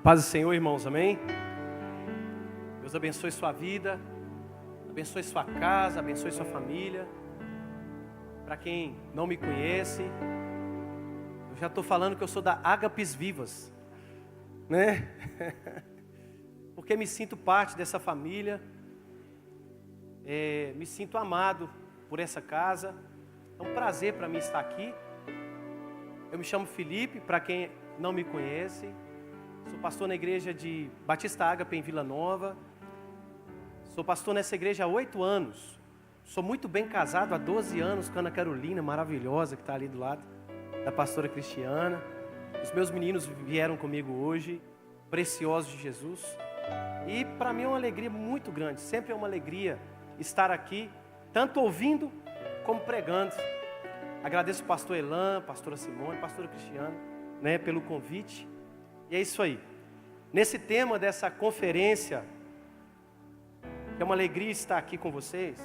Paz do Senhor, irmãos, amém? Deus abençoe sua vida, abençoe sua casa, abençoe sua família. Para quem não me conhece, eu já estou falando que eu sou da Ágapes Vivas, né? Porque me sinto parte dessa família, me sinto amado por essa casa. É um prazer para mim estar aqui. Eu me chamo Felipe, para quem não me conhece. Sou pastor na igreja de Batista Ágape em Vila Nova. Sou pastor nessa igreja há 8 anos. Sou muito bem casado há 12 anos com a Ana Carolina, maravilhosa, que está ali do lado da pastora Cristiana. Os meus meninos vieram comigo hoje, preciosos de Jesus. E para mim é uma alegria muito grande. Sempre é uma alegria estar aqui, tanto ouvindo como pregando. Agradeço o pastor Elan, pastora Simone, pastora Cristiana, né, pelo convite. E é isso aí. Nesse tema dessa conferência, que é uma alegria estar aqui com vocês,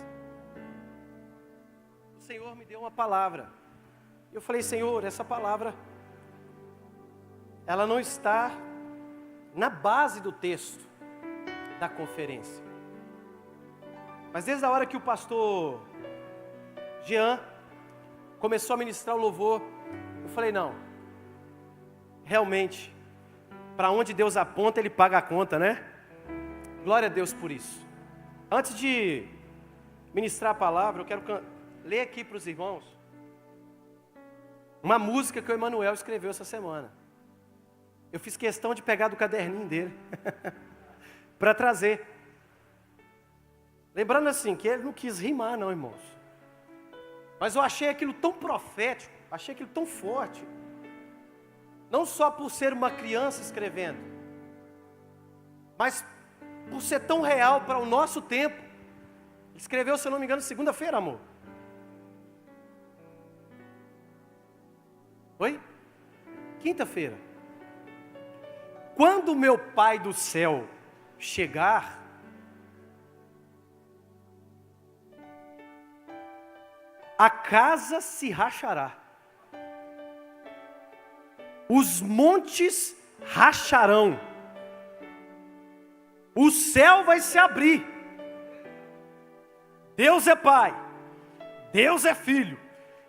o Senhor me deu uma palavra. Eu falei, Senhor, essa palavra, ela não está na base do texto da conferência. Mas desde a hora que o pastor Jean começou a ministrar o louvor, eu falei, não, realmente, para onde Deus aponta, Ele paga a conta, né? Glória a Deus por isso. Antes de ministrar a palavra, eu quero ler aqui para os irmãos uma música que o Emanuel escreveu essa semana. Eu fiz questão de pegar do caderninho dele para trazer. Lembrando assim, que ele não quis rimar não, irmãos. Mas eu achei aquilo tão profético, achei aquilo tão forte. Não só por ser uma criança escrevendo, mas por ser tão real para o nosso tempo. Escreveu, se eu não me engano, segunda-feira, amor. Oi? Quinta-feira. Quando meu Pai do céu chegar, a casa se rachará. Os montes racharão. O céu vai se abrir. Deus é Pai, Deus é Filho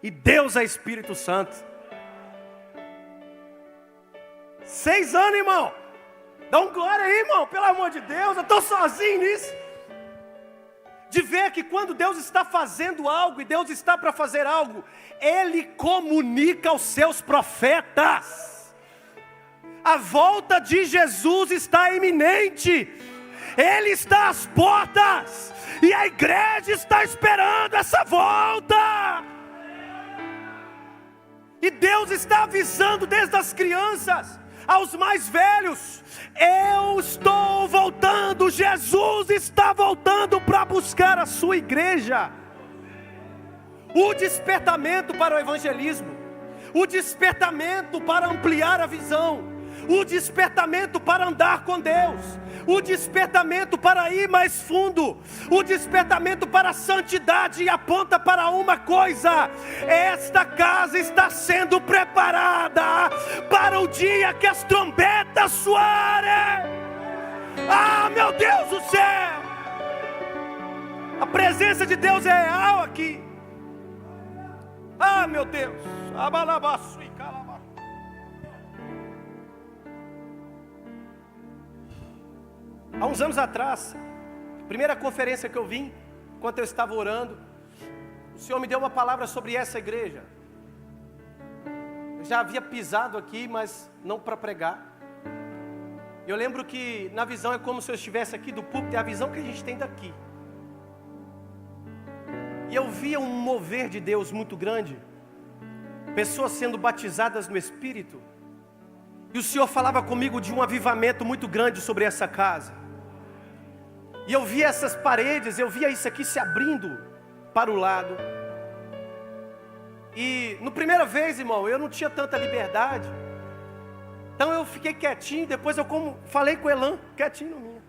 e Deus é Espírito Santo. 6 anos, irmão. Dá um glória aí, irmão, pelo amor de Deus. Eu estou sozinho nisso. De ver que quando Deus está fazendo algo e Deus está para fazer algo, Ele comunica aos seus profetas. A volta de Jesus está iminente. Ele está às portas e a igreja está esperando essa volta. E Deus está avisando desde as crianças aos mais velhos: eu estou voltando, Jesus está voltando para buscar a sua igreja. O despertamento para o evangelismo, o despertamento para ampliar a visão, o despertamento para andar com Deus, o despertamento para ir mais fundo, o despertamento para a santidade aponta para uma coisa: esta casa está sendo preparada para o dia que as trombetas soarem. Ah, meu Deus do céu! A presença de Deus é real aqui. Ah, meu Deus! Abalabaço e calabaço. Há uns anos atrás, primeira conferência que eu vim, enquanto eu estava orando, o Senhor me deu uma palavra sobre essa igreja. Eu já havia pisado aqui, mas não para pregar. Eu lembro que na visão é como se eu estivesse aqui do púlpito, é a visão que a gente tem daqui. E eu via um mover de Deus muito grande, pessoas sendo batizadas no Espírito. E o Senhor falava comigo de um avivamento muito grande sobre essa casa. E eu via essas paredes, eu via isso aqui se abrindo para o lado. E na primeira vez, irmão, eu não tinha tanta liberdade. Então eu fiquei quietinho, depois eu falei com o Elan, quietinho no minha.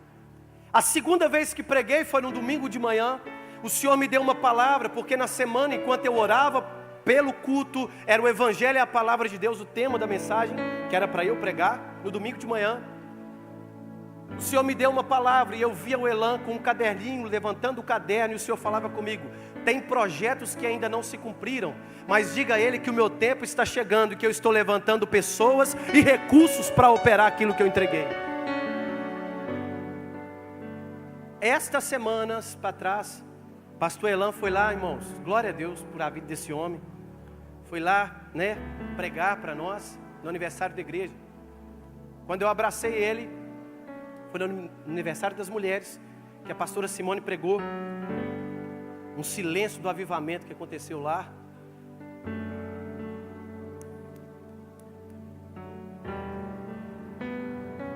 A segunda vez que preguei foi no domingo de manhã. O Senhor me deu uma palavra, porque na semana, enquanto eu orava pelo culto, era o Evangelho e a Palavra de Deus, o tema da mensagem, que era para eu pregar, no domingo de manhã. O Senhor me deu uma palavra e eu via o Elan com um caderninho, levantando o caderno, e o Senhor falava comigo: tem projetos que ainda não se cumpriram, mas diga a Ele que o meu tempo está chegando e que eu estou levantando pessoas e recursos para operar aquilo que eu entreguei. Estas semanas para trás, pastor Elan foi lá, irmãos, glória a Deus por a vida desse homem. Foi lá, pregar para nós, no aniversário da igreja. Quando eu abracei ele, foi no aniversário das mulheres, que a pastora Simone pregou. Um silêncio do avivamento que aconteceu lá.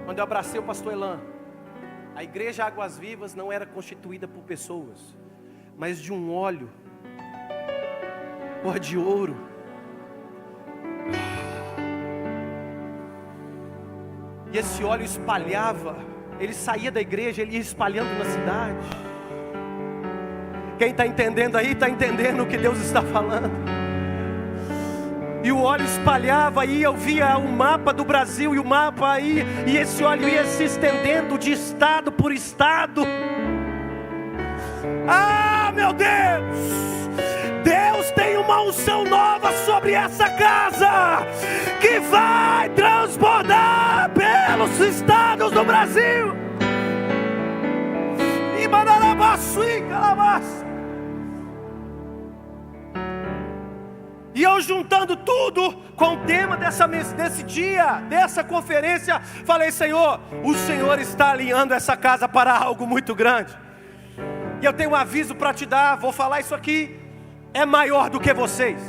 Quando eu abracei o pastor Elan, a igreja Águas Vivas não era constituída por pessoas, mas de um óleo cor de ouro. E esse óleo espalhava, ele saía da igreja, ele ia espalhando na cidade. Quem está entendendo aí, está entendendo o que Deus está falando. E o óleo espalhava, e eu via o mapa do Brasil, e o mapa aí, e esse óleo ia se estendendo de estado por estado. Ah, meu Deus! Deus tem uma unção nova sobre essa casa, que vai transbordar pelos estados do Brasil. E E eu juntando tudo com o tema desse dia, dessa conferência, falei: Senhor, o Senhor está alinhando essa casa para algo muito grande. E eu tenho um aviso para te dar, vou falar isso aqui, é maior do que vocês.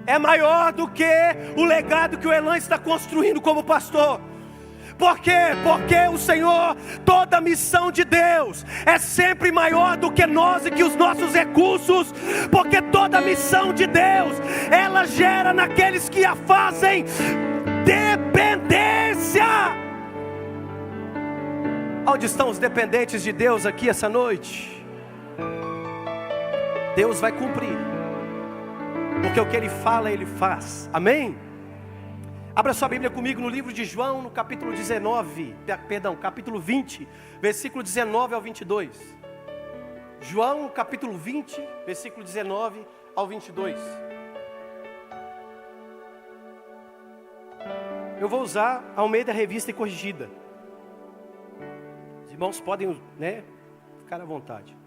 É maior do que o legado que o Elan está construindo como pastor. Por quê? Porque o Senhor, toda a missão de Deus é sempre maior do que nós e que os nossos recursos. Porque toda a missão de Deus, ela gera naqueles que a fazem dependência. Onde estão os dependentes de Deus aqui essa noite? Deus vai cumprir, porque o que Ele fala, Ele faz. Amém? Abra sua Bíblia comigo no livro de João, no capítulo 20, versículo 19 ao 22. João, capítulo 20, versículo 19 ao 22. Eu vou usar ao meio da revista e corrigida. Os irmãos podem, ficar à vontade.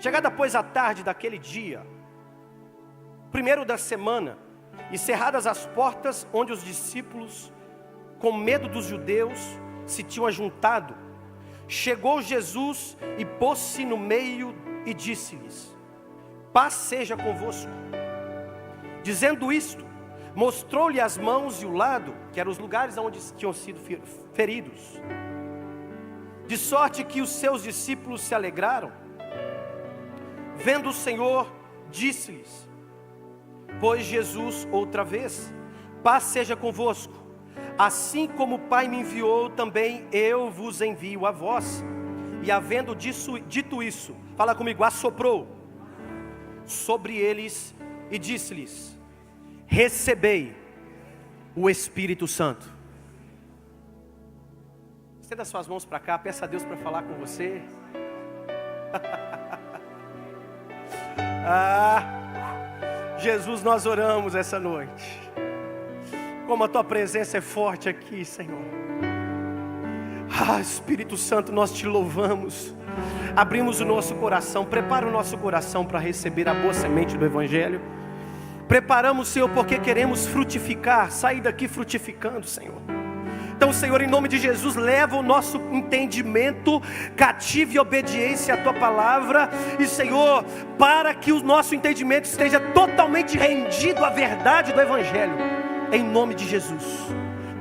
Chegada, pois, a tarde daquele dia, primeiro da semana, e cerradas as portas onde os discípulos, com medo dos judeus, se tinham ajuntado, chegou Jesus e pôs-se no meio e disse-lhes: paz seja convosco. Dizendo isto, mostrou-lhe as mãos e o lado, que eram os lugares onde tinham sido feridos. De sorte que os seus discípulos se alegraram. Vendo o Senhor, disse-lhes: pois Jesus outra vez, paz seja convosco. Assim como o Pai me enviou, também eu vos envio a vós. E havendo dito isso, fala comigo, assoprou sobre eles e disse-lhes: recebei o Espírito Santo. Estenda suas mãos para cá, peça a Deus para falar com você. Jesus, nós oramos essa noite. Como a Tua presença é forte aqui, Senhor. Espírito Santo, nós Te louvamos. Abrimos o nosso coração, prepara o nosso coração para receber a boa semente do Evangelho. Preparamos, Senhor, porque queremos frutificar, sair daqui frutificando, Senhor. Então, Senhor, em nome de Jesus, leva o nosso entendimento cativo e obediência à Tua palavra. E, Senhor, para que o nosso entendimento esteja totalmente rendido à verdade do Evangelho, em nome de Jesus.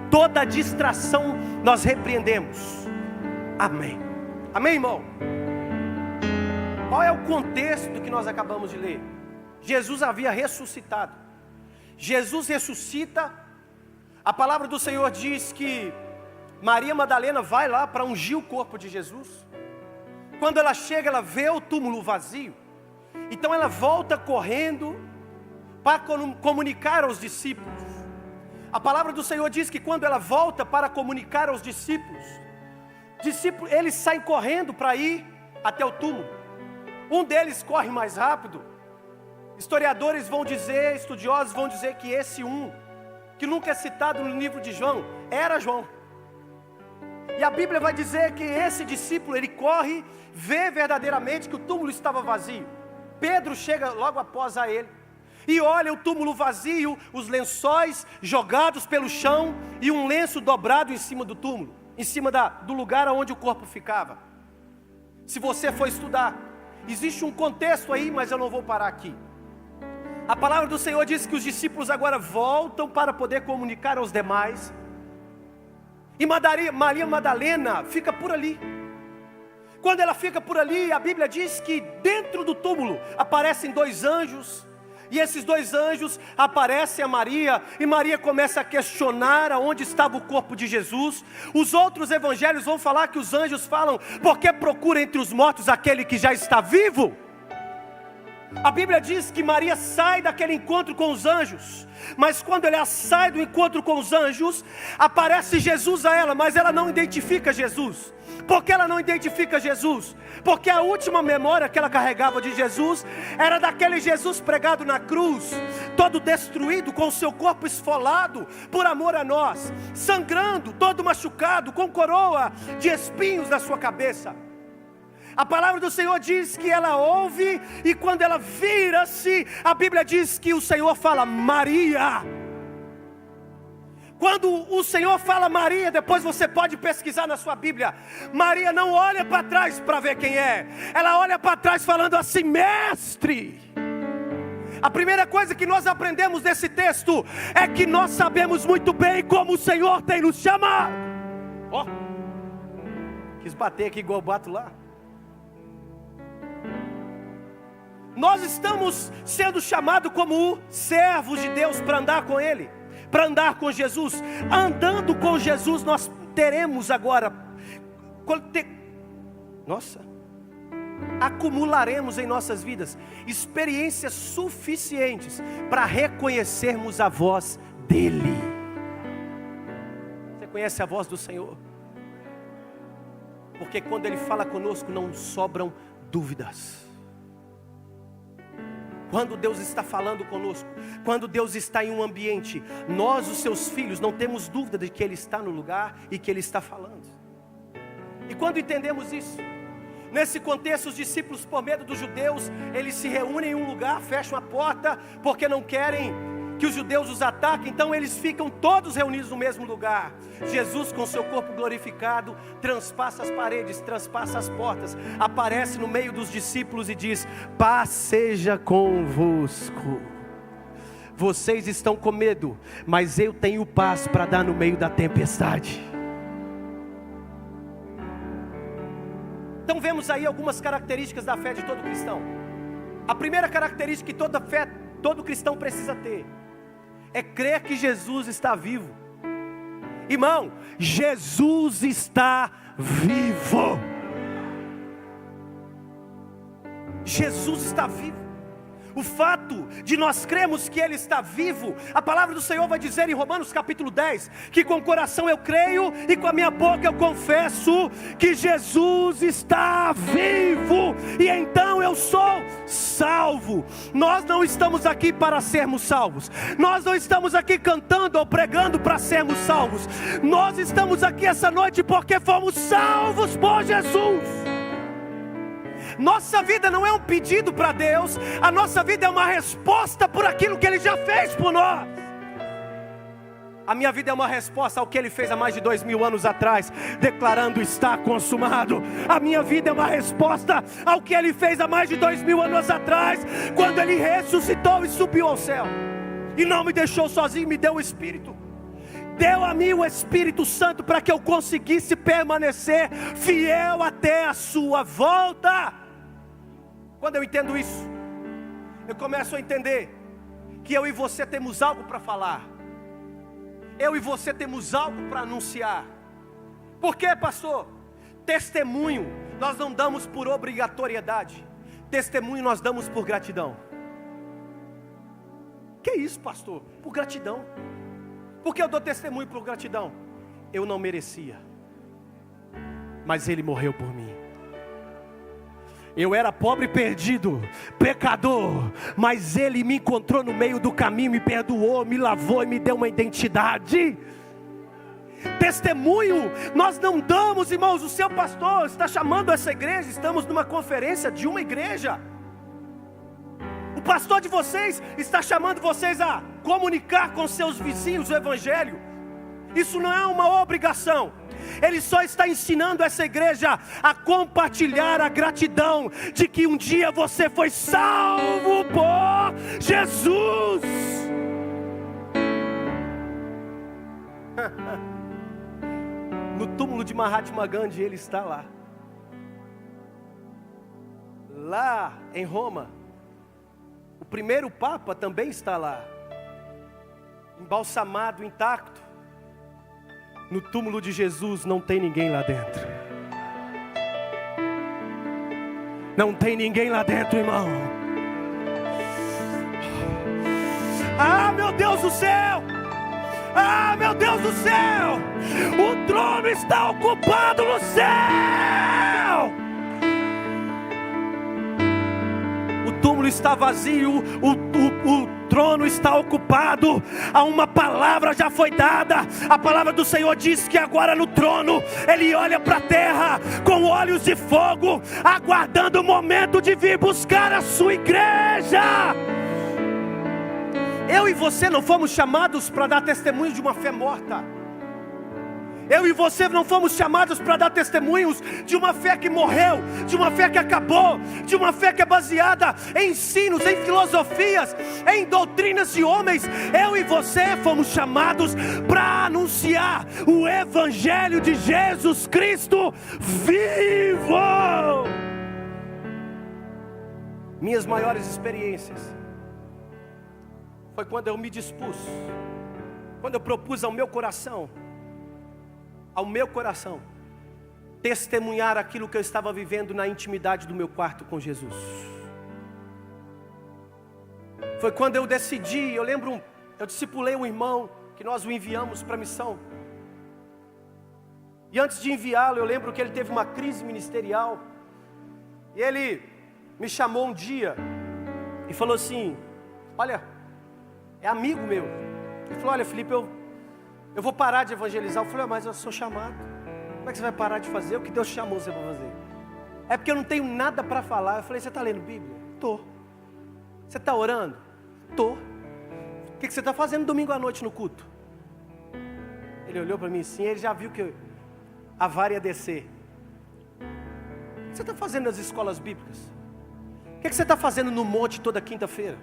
Toda distração nós repreendemos. Amém. Amém, irmão? Qual é o contexto que nós acabamos de ler? Jesus havia ressuscitado. Jesus ressuscita. A palavra do Senhor diz que Maria Madalena vai lá para ungir o corpo de Jesus. Quando ela chega, ela vê o túmulo vazio. Então ela volta correndo para comunicar aos discípulos. A palavra do Senhor diz que quando ela volta para comunicar aos discípulos, eles saem correndo para ir até o túmulo. Um deles corre mais rápido. Historiadores vão dizer, estudiosos vão dizer que esse que nunca é citado no livro de João, era João. E a Bíblia vai dizer que esse discípulo, ele corre, vê verdadeiramente que o túmulo estava vazio. Pedro chega logo após a ele, e olha o túmulo vazio, os lençóis jogados pelo chão, e um lenço dobrado em cima do túmulo, em cima do lugar onde o corpo ficava. Se você for estudar, existe um contexto aí, mas eu não vou parar aqui. A palavra do Senhor diz que os discípulos agora voltam para poder comunicar aos demais. E Maria Madalena fica por ali. Quando ela fica por ali, a Bíblia diz que dentro do túmulo aparecem 2 anjos. E esses 2 anjos aparecem a Maria, e Maria começa a questionar aonde estava o corpo de Jesus. Os outros evangelhos vão falar que os anjos falam: por que procura entre os mortos aquele que já está vivo? A Bíblia diz que Maria sai daquele encontro com os anjos, mas quando ela sai do encontro com os anjos, aparece Jesus a ela, mas ela não identifica Jesus. Por que ela não identifica Jesus? Porque a última memória que ela carregava de Jesus era daquele Jesus pregado na cruz, todo destruído, com o seu corpo esfolado por amor a nós, sangrando, todo machucado, com coroa de espinhos na sua cabeça. A palavra do Senhor diz que ela ouve, e quando ela vira-se, a Bíblia diz que o Senhor fala: Maria. Quando o Senhor fala Maria, depois você pode pesquisar na sua Bíblia, Maria não olha para trás para ver quem é, ela olha para trás falando assim: mestre. A primeira coisa que nós aprendemos desse texto é que nós sabemos muito bem como o Senhor tem nos chamado. Quis bater aqui igual eu bato lá. Nós estamos sendo chamados como servos de Deus para andar com Ele, para andar com Jesus. Andando com Jesus, nós teremos agora, acumularemos em nossas vidas experiências suficientes para reconhecermos a voz dEle. Você conhece a voz do Senhor? Porque quando Ele fala conosco, não sobram dúvidas. Quando Deus está falando conosco, quando Deus está em um ambiente, nós, os seus filhos, não temos dúvida de que Ele está no lugar e que Ele está falando. E quando entendemos isso, nesse contexto, os discípulos, por medo dos judeus, eles se reúnem em um lugar, fecham a porta, porque não querem que os judeus os ataquem, então eles ficam todos reunidos no mesmo lugar. Jesus, com seu corpo glorificado, transpassa as paredes, transpassa as portas, aparece no meio dos discípulos e diz: paz seja convosco. Vocês estão com medo, mas eu tenho paz para dar no meio da tempestade. Então vemos aí algumas características da fé de todo cristão. A primeira característica que toda fé, todo cristão precisa ter, é crer que Jesus está vivo. Irmão, Jesus está vivo. Jesus está vivo. O fato de nós cremos que Ele está vivo, a palavra do Senhor vai dizer em Romanos capítulo 10, que com o coração eu creio e com a minha boca eu confesso que Jesus está vivo, e então eu sou salvo. Nós não estamos aqui para sermos salvos, nós não estamos aqui cantando ou pregando para sermos salvos, nós estamos aqui essa noite porque fomos salvos por Jesus. Nossa vida não é um pedido para Deus, a nossa vida é uma resposta por aquilo que Ele já fez por nós. A minha vida é uma resposta ao que Ele fez há mais de 2000 anos atrás, declarando: está consumado. A minha vida é uma resposta ao que Ele fez há mais de 2000 anos atrás, quando Ele ressuscitou e subiu ao céu, e não me deixou sozinho, me deu o Espírito. Deu a mim o Espírito Santo para que eu conseguisse permanecer fiel até a sua volta. Quando eu entendo isso, eu começo a entender que eu e você temos algo para falar, eu e você temos algo para anunciar. Por quê, pastor? Testemunho nós não damos por obrigatoriedade, testemunho nós damos por gratidão. Que isso, pastor? Por gratidão. Por que eu dou testemunho por gratidão? Eu não merecia, mas Ele morreu por mim. Eu era pobre e perdido, pecador, mas Ele me encontrou no meio do caminho, me perdoou, me lavou e me deu uma identidade. Testemunho nós não damos, irmãos. O seu pastor está chamando essa igreja, estamos numa conferência de uma igreja. O pastor de vocês está chamando vocês a comunicar com seus vizinhos o evangelho. Isso não é uma obrigação. Ele só está ensinando essa igreja a compartilhar a gratidão de que um dia você foi salvo por Jesus. No túmulo de Mahatma Gandhi, ele está lá. Lá em Roma, o primeiro Papa também está lá, embalsamado, intacto. No túmulo de Jesus não tem ninguém lá dentro. Não tem ninguém lá dentro, irmão. Ah, meu Deus do céu! Ah, meu Deus do céu! O trono está ocupado no céu! O túmulo está vazio, o trono está ocupado. Uma palavra já foi dada. A palavra do Senhor diz que agora no trono Ele olha para a terra com olhos de fogo, aguardando o momento de vir buscar a sua igreja. Eu e você não fomos chamados para dar testemunho de uma fé morta. Eu e você não fomos chamados para dar testemunhos de uma fé que morreu, de uma fé que acabou, de uma fé que é baseada em ensinos, em filosofias, em doutrinas de homens. Eu e você fomos chamados para anunciar o Evangelho de Jesus Cristo vivo. Minhas maiores experiências foi quando eu me dispus, quando eu propus ao meu coração, testemunhar aquilo que eu estava vivendo na intimidade do meu quarto com Jesus. Foi quando eu decidi, eu discipulei um irmão, que nós o enviamos para a missão. E antes de enviá-lo, eu lembro que ele teve uma crise ministerial. E ele me chamou um dia e falou assim: olha, é amigo meu. Ele falou: olha, Felipe, eu vou parar de evangelizar. Eu falei: mas eu sou chamado. Como é que você vai parar de fazer o que Deus chamou você para fazer? É porque eu não tenho nada para falar. Eu falei: você está lendo Bíblia? Tô. Você está orando? Tô. O que você está fazendo domingo à noite no culto? Ele olhou para mim assim, ele já viu que a vara ia descer. O que você está fazendo nas escolas bíblicas? O que você está fazendo no monte toda quinta-feira?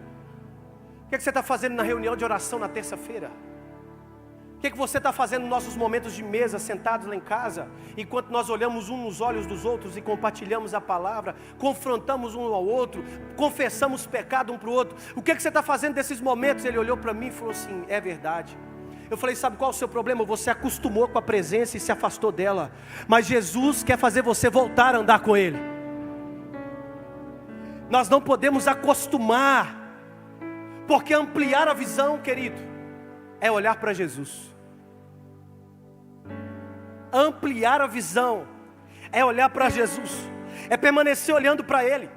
O que você está fazendo na reunião de oração na terça-feira? O que você está fazendo nos nossos momentos de mesa, sentados lá em casa, enquanto nós olhamos um nos olhos dos outros e compartilhamos a palavra, confrontamos um ao outro, confessamos pecado um para o outro? O que você está fazendo desses momentos? Ele olhou para mim e falou assim: é verdade. Eu falei: sabe qual é o seu problema? Você acostumou com a presença e se afastou dela, mas Jesus quer fazer você voltar a andar com Ele. Nós não podemos acostumar, porque ampliar a visão, querido, é olhar para Jesus. Ampliar a visão é olhar para Jesus, é permanecer olhando para Ele.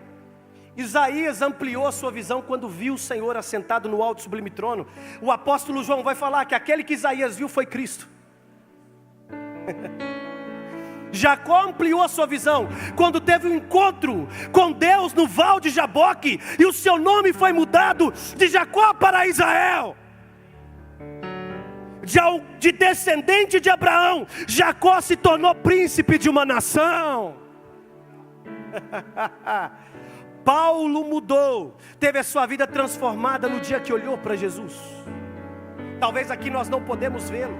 Isaías ampliou a sua visão quando viu o Senhor assentado no alto sublime trono. O apóstolo João vai falar que aquele que Isaías viu foi Cristo. Jacó ampliou a sua visão quando teve um encontro com Deus no Val de Jaboque, e o seu nome foi mudado de Jacó para Israel. De descendente de Abraão, Jacó se tornou príncipe de uma nação. Paulo mudou, teve a sua vida transformada no dia que olhou para Jesus. Talvez aqui nós não podemos vê-lo,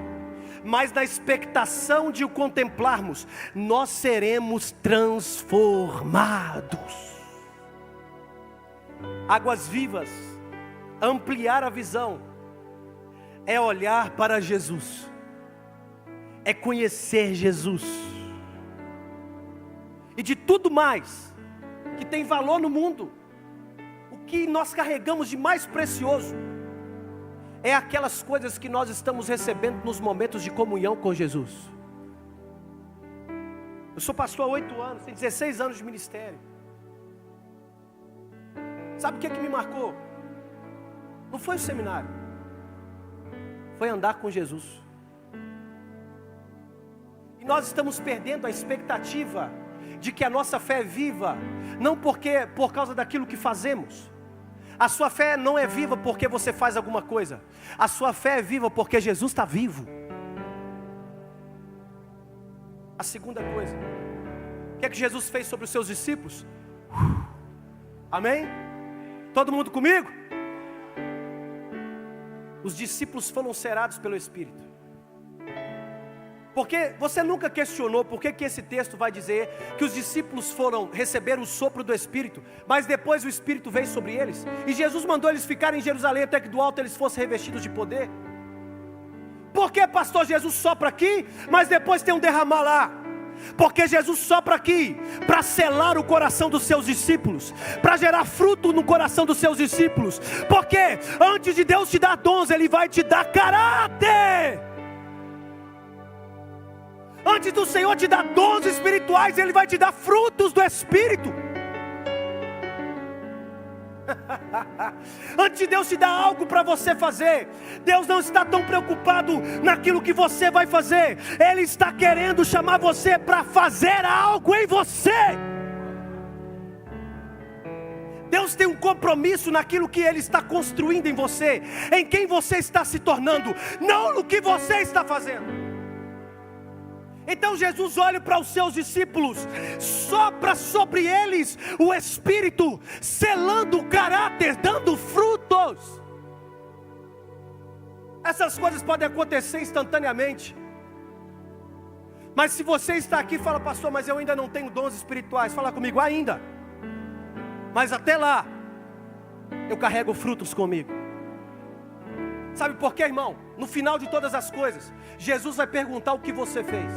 mas na expectação de o contemplarmos, nós seremos transformados. Águas vivas, ampliar a visão, é olhar para Jesus, é conhecer Jesus. E de tudo mais que tem valor no mundo, o que nós carregamos de mais precioso é aquelas coisas que nós estamos recebendo nos momentos de comunhão com Jesus. Eu sou pastor há 8 anos, tenho 16 anos de ministério. Sabe o que me marcou? Não foi o seminário, foi andar com Jesus. E nós estamos perdendo a expectativa de que a nossa fé é viva, não por causa daquilo que fazemos. A sua fé não é viva porque você faz alguma coisa. A sua fé é viva porque Jesus está vivo. A segunda coisa, o que é que Jesus fez sobre os seus discípulos? Amém? Todo mundo comigo? Os discípulos foram selados pelo Espírito. Porque você nunca questionou por que esse texto vai dizer que os discípulos receberam o sopro do Espírito, mas depois o Espírito veio sobre eles, e Jesus mandou eles ficarem em Jerusalém até que do alto eles fossem revestidos de poder? Por que, pastor, Jesus sopra aqui, mas depois tem um derramar lá? Porque Jesus sopra aqui para selar o coração dos seus discípulos, para gerar fruto no coração dos seus discípulos. Porque antes de Deus te dar dons, Ele vai te dar caráter. Antes do Senhor te dar dons espirituais, Ele vai te dar frutos do Espírito. Antes de Deus te dar algo para você fazer, Deus não está tão preocupado naquilo que você vai fazer. Ele está querendo chamar você para fazer algo em você. Deus tem um compromisso naquilo que Ele está construindo em você, em quem você está se tornando, não no que você está fazendo. Então Jesus olha para os seus discípulos, sopra sobre eles o Espírito, selando o caráter, dando frutos. Essas coisas podem acontecer instantaneamente. Mas se você está aqui e fala, pastor, mas eu ainda não tenho dons espirituais, fala comigo, ainda. Mas até lá, eu carrego frutos comigo. Sabe por quê, irmão? No final de todas as coisas, Jesus vai perguntar o que você fez.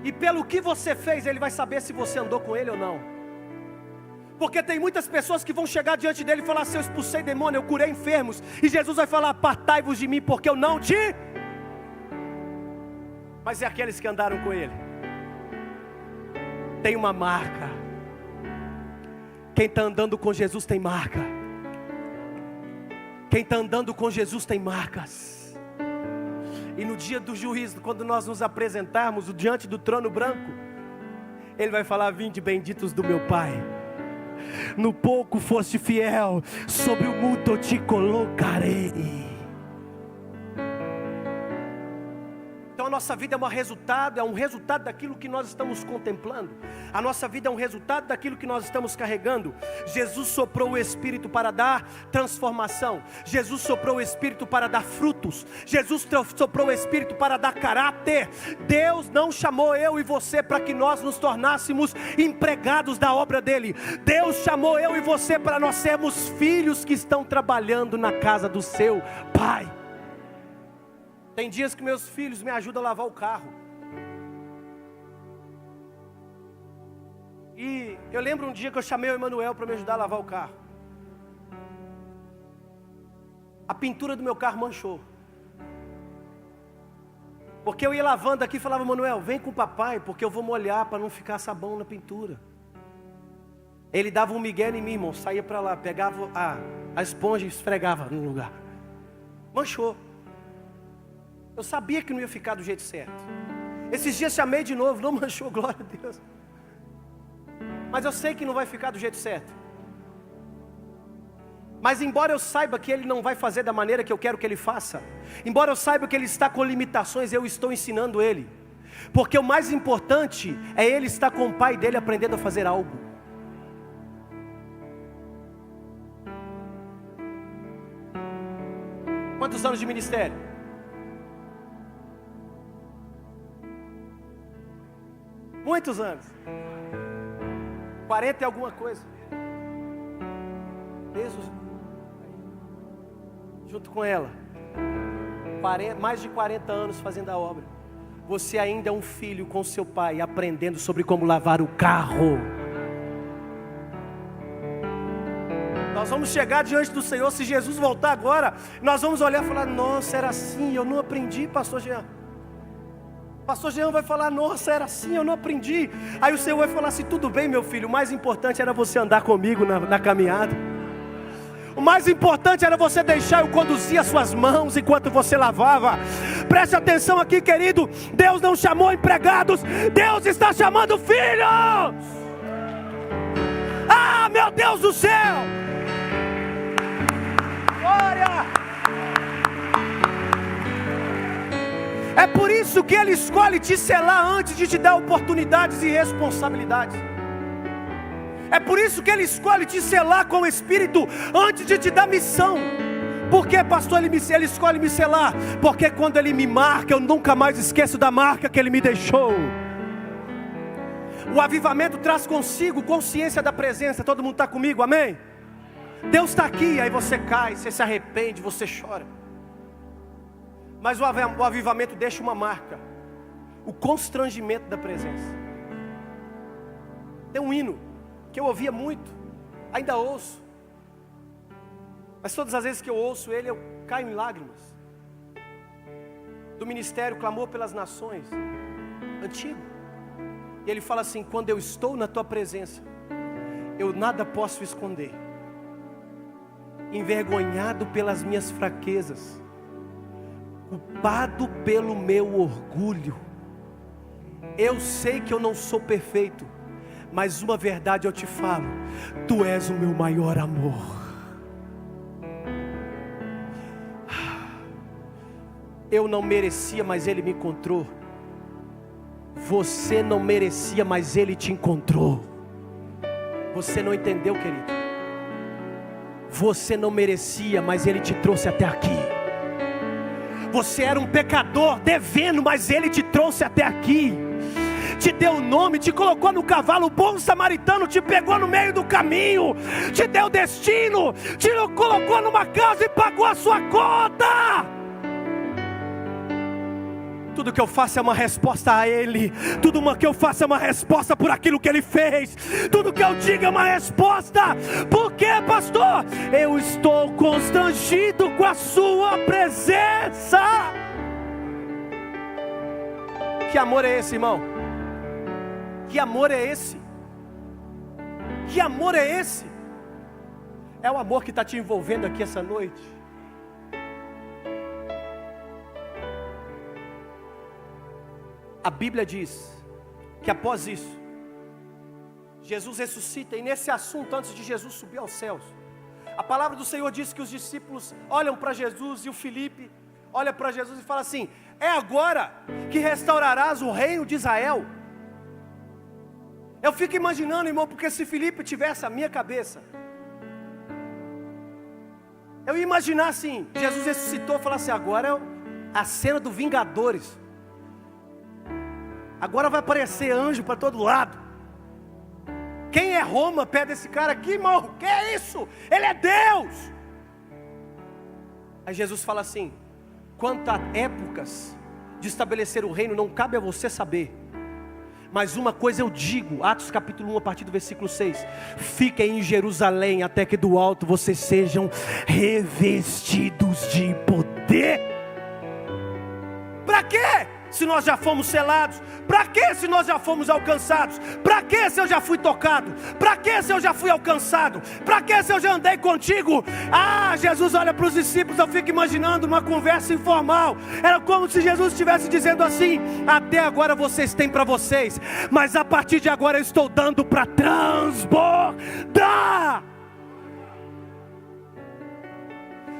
E pelo que você fez, Ele vai saber se você andou com Ele ou não. Porque tem muitas pessoas que vão chegar diante dEle e falar assim, eu expulsei demônio, eu curei enfermos. E Jesus vai falar, apartai-vos de mim, porque eu não te... Mas é aqueles que andaram com Ele. Tem uma marca. Quem está andando com Jesus tem marca. Quem está andando com Jesus tem marcas. E no dia do juízo, quando nós nos apresentarmos diante do trono branco, Ele vai falar, vinde benditos do meu Pai. No pouco foste fiel, sobre o muito eu te colocarei. Então a nossa vida é um resultado daquilo que nós estamos contemplando. A nossa vida é um resultado daquilo que nós estamos carregando. Jesus soprou o Espírito para dar transformação. Jesus soprou o Espírito para dar frutos. Jesus soprou o Espírito para dar caráter. Deus não chamou eu e você para que nós nos tornássemos empregados da obra dEle. Deus chamou eu e você para nós sermos filhos que estão trabalhando na casa do seu Pai. Tem dias que meus filhos me ajudam a lavar o carro. E eu lembro um dia que eu chamei o Emanuel para me ajudar a lavar o carro. A pintura do meu carro manchou. Porque eu ia lavando aqui e falava, Emanuel, vem com o papai, porque eu vou molhar para não ficar sabão na pintura. Ele dava um migué em mim, irmão, saía para lá, pegava a esponja e esfregava no lugar. Manchou. Eu sabia que não ia ficar do jeito certo. Esses dias chamei de novo, não manchou, glória a Deus. Mas eu sei que não vai ficar do jeito certo. Mas embora eu saiba que Ele não vai fazer da maneira que eu quero que Ele faça, embora eu saiba que Ele está com limitações, eu estou ensinando Ele. Porque o mais importante é Ele estar com o Pai dele aprendendo a fazer algo. Quantos anos de ministério? Muitos anos. 40 e alguma coisa. Jesus, junto com ela. Mais de 40 anos fazendo a obra. Você ainda é um filho com seu pai, aprendendo sobre como lavar o carro. Nós vamos chegar diante do Senhor, se Jesus voltar agora, nós vamos olhar e falar: nossa, era assim, eu não aprendi, pastor Jean. Pastor Jean vai falar: nossa, era assim, eu não aprendi. Aí o Senhor vai falar assim: tudo bem, meu filho, o mais importante era você andar comigo na caminhada. O mais importante era você deixar eu conduzir as suas mãos enquanto você lavava. Preste atenção aqui, querido. Deus não chamou empregados, Deus está chamando filhos. Ah, meu Deus do céu! Glória! É por isso que Ele escolhe te selar antes de te dar oportunidades e responsabilidades. É por isso que Ele escolhe te selar com o Espírito antes de te dar missão. Por que, pastor, Ele escolhe me selar? Porque quando Ele me marca, eu nunca mais esqueço da marca que Ele me deixou. O avivamento traz consigo consciência da presença. Todo mundo está comigo, amém? Deus está aqui, aí você cai, você se arrepende, você chora. Mas o avivamento deixa uma marca: o constrangimento da presença. Tem um hino que eu ouvia muito, ainda ouço, mas todas as vezes que eu ouço ele, eu caio em lágrimas. Do ministério Clamor pelas Nações, antigo. E ele fala assim: quando eu estou na tua presença, eu nada posso esconder. Envergonhado pelas minhas fraquezas, culpado pelo meu orgulho, eu sei que eu não sou perfeito, mas uma verdade eu te falo: tu és o meu maior amor. Eu não merecia, mas Ele me encontrou. Você não merecia, mas Ele te encontrou. Você não entendeu, querido? Você não merecia, mas Ele te trouxe até aqui. Você era um pecador devendo, mas Ele te trouxe até aqui. Te deu nome, te colocou no cavalo, o bom samaritano te pegou no meio do caminho, te deu destino, te colocou numa casa e pagou a sua conta. Tudo que eu faço é uma resposta a Ele. Tudo que eu faço é uma resposta por aquilo que Ele fez. Tudo que eu digo é uma resposta. Por quê, pastor? Eu estou constrangido com a sua presença. Que amor é esse, irmão? Que amor é esse? Que amor é esse? É o amor que está te envolvendo aqui essa noite. A Bíblia diz que após isso, Jesus ressuscita. E nesse assunto, antes de Jesus subir aos céus, a palavra do Senhor diz que os discípulos olham para Jesus, e o Filipe olha para Jesus e fala assim: é agora que restaurarás o reino de Israel? Eu fico imaginando, irmão, porque se Filipe tivesse a minha cabeça, eu ia imaginar assim: Jesus ressuscitou e falou assim: agora é a cena do Vingadores. Agora vai aparecer anjo para todo lado. Quem é Roma perto desse cara aqui, irmão? Que é isso? Ele é Deus. Aí Jesus fala assim: quanto a épocas de estabelecer o reino, não cabe a você saber. Mas uma coisa eu digo, Atos capítulo 1, a partir do versículo 6: fiquem em Jerusalém até que do alto vocês sejam revestidos de poder. Para quê? Se nós já fomos selados? Para que se nós já fomos alcançados? Para que se eu já fui tocado? Para que se eu já fui alcançado? Para que se eu já andei contigo? Ah, Jesus olha para os discípulos, eu fico imaginando uma conversa informal. Era como se Jesus estivesse dizendo assim: até agora vocês têm para vocês, mas a partir de agora eu estou dando para transbordar.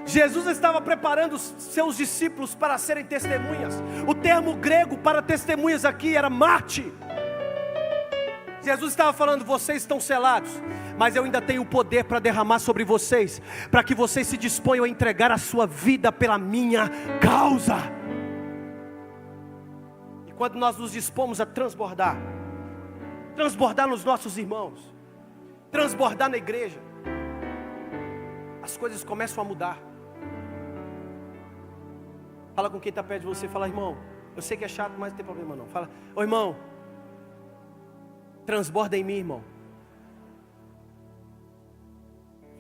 Jesus estava preparando os seus discípulos para serem testemunhas. O termo grego para testemunhas aqui era marte. Jesus estava falando: vocês estão selados, mas eu ainda tenho o poder para derramar sobre vocês, para que vocês se disponham a entregar a sua vida pela minha causa. E quando nós nos dispomos a transbordar nos nossos irmãos, transbordar na igreja, as coisas começam a mudar. Fala com quem está perto de você, fala: irmão, eu sei que é chato, mas não tem problema não. Fala: ô irmão, transborda em mim, irmão.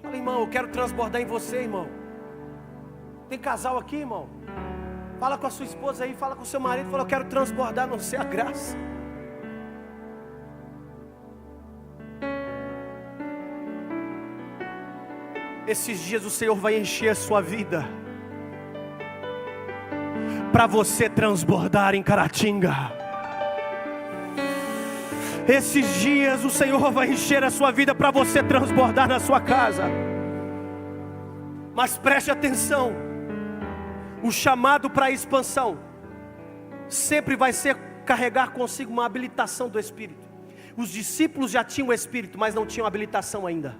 Fala, irmão, eu quero transbordar em você, irmão. Tem casal aqui, irmão? Fala com a sua esposa aí, fala com o seu marido, fala, eu quero transbordar no você a graça. Esses dias o Senhor vai encher a sua vida, para você transbordar em Caratinga. Esses dias o Senhor vai encher a sua vida, para você transbordar na sua casa. Mas preste atenção, o chamado para a expansão sempre vai ser carregar consigo uma habilitação do Espírito. Os discípulos já tinham o Espírito, mas não tinham habilitação ainda.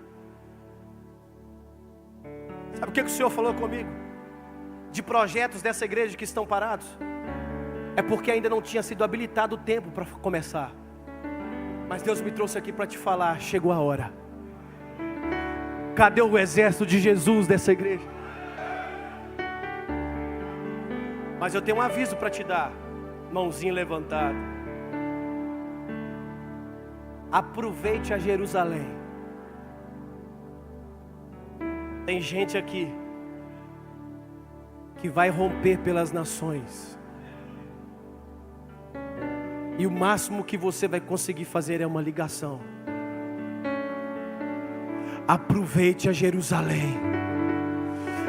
Sabe o que o Senhor falou comigo? De projetos dessa igreja que estão parados, é porque ainda não tinha sido habilitado o tempo para começar. Mas Deus me trouxe aqui para te falar, chegou a hora. Cadê o exército de Jesus dessa igreja? Mas eu tenho um aviso para te dar, mãozinha levantada. Aproveite a Jerusalém. Tem gente aqui que vai romper pelas nações, e o máximo que você vai conseguir fazer é uma ligação. Aproveite a Jerusalém,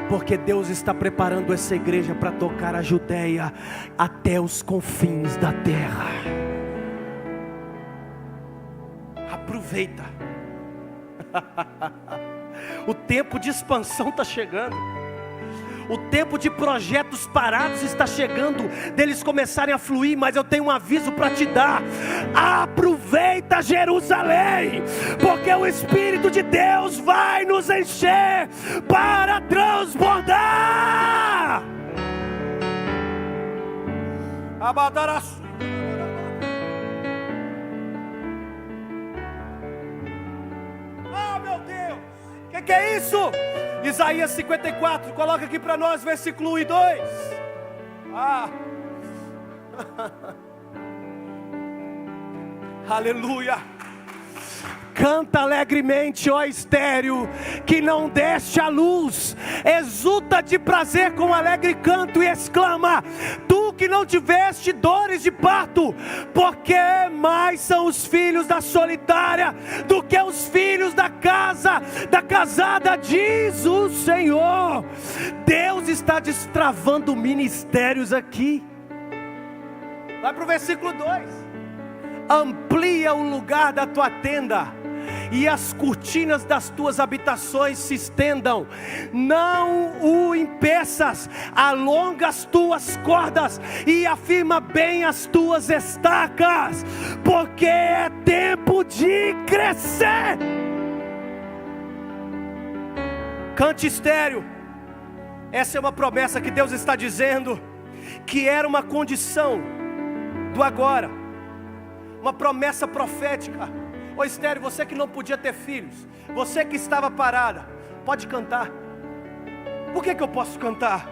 porque Deus está preparando essa igreja para tocar a Judeia até os confins da terra. Aproveita. O tempo de expansão está chegando. O tempo de projetos parados está chegando, deles começarem a fluir. Mas eu tenho um aviso para te dar: aproveita Jerusalém, porque o Espírito de Deus vai nos encher para transbordar. Oh, meu Deus, que é isso? Isaías 54, coloca aqui para nós, versículo 1 e 2. Aleluia. Canta alegremente, ó estéril, que não deste a luz, exulta de prazer com alegre canto e exclama: tu que não tiveste dores de parto, porque mais são os filhos da solitária do que os filhos da casada, diz o Senhor. Deus está destravando ministérios aqui. Vai para o versículo 2. Amplia o lugar da tua tenda, e as cortinas das tuas habitações se estendam. Não o impeças, alonga as tuas cordas e afirma bem as tuas estacas, porque é tempo de crescer. Cante estéril. Essa é uma promessa que Deus está dizendo, que era uma condição do agora, uma promessa profética. Ô estéril, você que não podia ter filhos, você que estava parada, pode cantar. Por que eu posso cantar?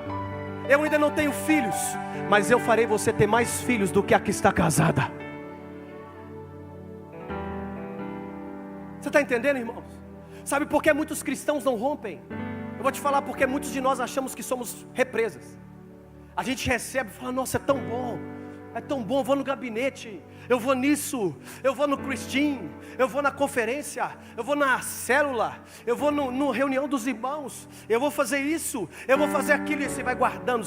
Eu ainda não tenho filhos, mas eu farei você ter mais filhos do que a que está casada. Você está entendendo, irmãos? Sabe por que muitos cristãos não rompem? Eu vou te falar porque muitos de nós achamos que somos represas. A gente recebe e fala: nossa, é tão bom, eu vou no gabinete, eu vou nisso, eu vou no Christine, eu vou na conferência, eu vou na célula, eu vou no reunião dos irmãos, eu vou fazer isso, eu vou fazer aquilo. E você vai guardando,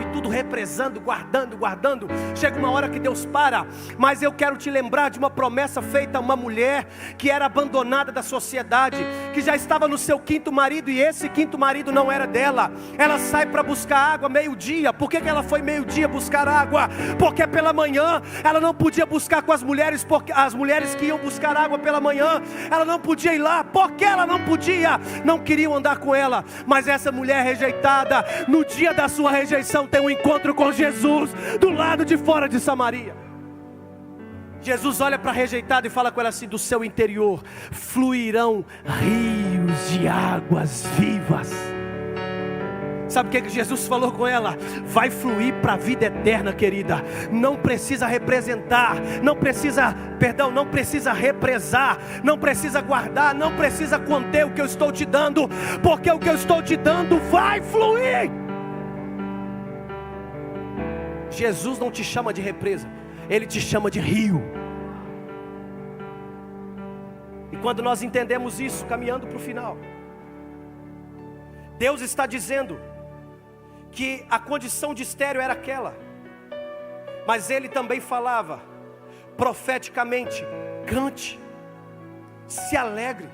e tudo represando, guardando. Chega uma hora que Deus para. Mas eu quero te lembrar de uma promessa feita a uma mulher que era abandonada da sociedade, que já estava no seu quinto marido, e esse quinto marido não era dela. Ela sai para buscar água meio-dia. Por que ela foi meio-dia buscar água? Porque pela manhã ela não podia buscar com as mulheres, porque as mulheres que iam buscar água pela manhã, ela não podia ir lá. Porque ela não podia? Não queriam andar com ela. Mas essa mulher rejeitada, no dia da sua rejeição, tem um encontro com Jesus do lado de fora de Samaria. Jesus olha para a rejeitada e fala com ela assim: do seu interior fluirão rios de águas vivas. Sabe o que Jesus falou com ela? Vai fluir para a vida eterna, querida. Não precisa representar, não precisa represar, não precisa guardar, não precisa conter o que eu estou te dando, porque o que eu estou te dando vai fluir. Jesus não te chama de represa, Ele te chama de rio. E quando nós entendemos isso, caminhando para o final, Deus está dizendo que a condição de estéril era aquela, mas Ele também falava profeticamente: cante, se alegre,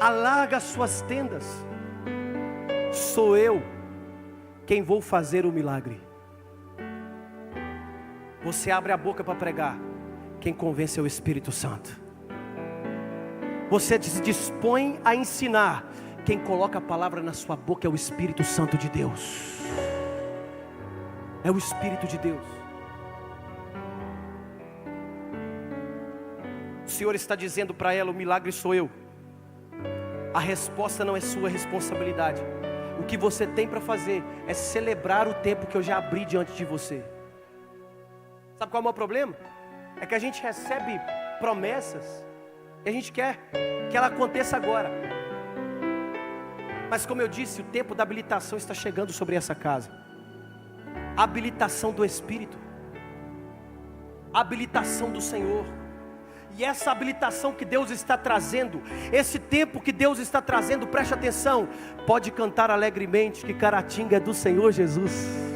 alarga as suas tendas, sou eu quem vou fazer o milagre. Você abre a boca para pregar, quem convence é o Espírito Santo. Você se dispõe a ensinar, quem coloca a palavra na sua boca é o Espírito Santo de Deus. É o Espírito de Deus. O Senhor está dizendo para ela: o milagre sou eu. A resposta não é sua responsabilidade. O que você tem para fazer é celebrar o tempo que eu já abri diante de você. Sabe qual é o meu problema? É que a gente recebe promessas e a gente quer que ela aconteça agora. Mas como eu disse, o tempo da habilitação está chegando sobre essa casa. A habilitação do Espírito, a habilitação do Senhor. E essa habilitação que Deus está trazendo, esse tempo que Deus está trazendo, preste atenção, pode cantar alegremente que Caratinga é do Senhor Jesus.